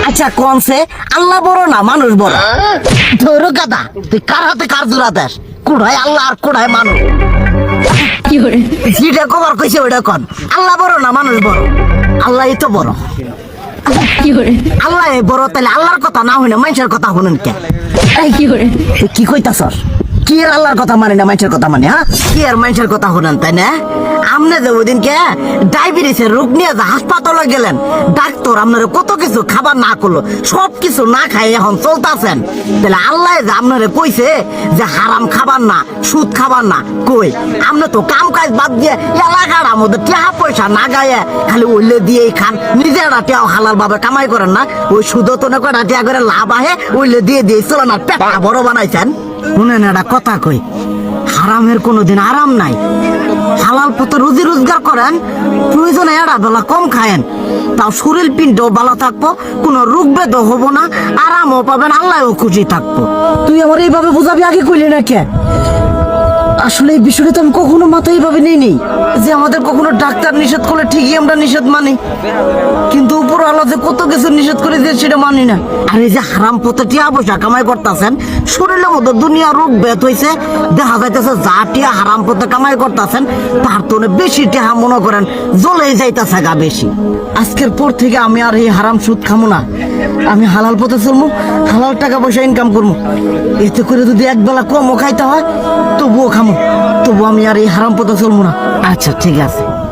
আচ্ছা কোনছে আল্লাহ বড় না মানুষ বড়? ধরো গাদা, তুই কার হাতে কার জোড়া দেশ? কুড়ায় আল্লাহ আর কুড়ায় মানুষ। যেটা কবার কইছে ওইটা কন। আল্লাহ বড় না মানুষ বড়? আল্লাহ তো বড়। আল্লাহ বড়, তাহলে আল্লাহর কথা না হইনা মানুষের কথা শুনেন কে? কি কইতাছস? কি আর আল্লাহর কথা মানে না মানুষের কথা মানে? হ্যাঁ, কি আর মানুষের কথা শুনেন তাই না? আমনে যে ওই দিনকে ডায়াবেটিসের রোগ নিয়ে যে হাসপাতালে গেলেন, ডাক্তার আপনারা কত কিছু খাবার না করলো, সব কিছু না খাই এখন চলতেছেন। তাহলে আল্লাহ যে আপনারা কইছে যে হারাম খাবার না, সুদ খাবার না, কই আপনি তো কাম কাজ বাদ দিয়ে এলাকার আমাদের টাকা পয়সা না গায়ে খালি ওইলে দিয়েই খান। নিজেরা টেও হালাল ভাবে কামাই করেন না, ওই সুদ তো না কটা টেয়া করে লাভ আহে ওইলে দিয়ে দিয়ে চলেন আর পেটা বড় বানাইছেন। শুনেন একটা কথা কই, হারামের কোনোদিন আরাম নাই। হালাল পথে রুজি রোজগার করেন, প্রয়োজনে এড়া বেলা কম খায়েন, তাও শরীর পিণ্ডও ভালো থাকবো, কোনো রোগ বেদও হবো না, আরামও পাবেন, আল্লাহও খুশি থাকবো। তুই আমার এইভাবে বুঝাবি আগে কইলি না কে? আসলে এই বিষয়টা তো আমি কখনো মাথায় এইভাবে নেই যে আমাদের কখনো ডাক্তার নিষেধ করলে ঠিকই আমরা নিষেধ মানি, কিন্তু উপর আল্লাহ যে কত কিছু নিষেধ করে দিয়ে সেটা মানি না। আর এই যে হারাম পথে টিয়া পয়সা কামাই করতেছেন, শরীরের মধ্যে দুনিয়া রোগ ব্যাধ হয়েছে, দেখা যাইতেছে যা টিয়া হারাম পথে কামাই করতেছেন তার তো বেশি টিয়া মনে করেন জ্বলে যাইতেছে গা বেশি। আজকের পর থেকে আমি আর এই হারাম সুদ খামো না, আমি হালাল পথে চলবো, হালাল টাকা পয়সা ইনকাম করবো। এতে করে যদি একবেলা কমও খাইতে হয় তবুও খামো, তবু আমি আর এই হারাম পথে চলবো না। আচ্ছা ঠিক আছে।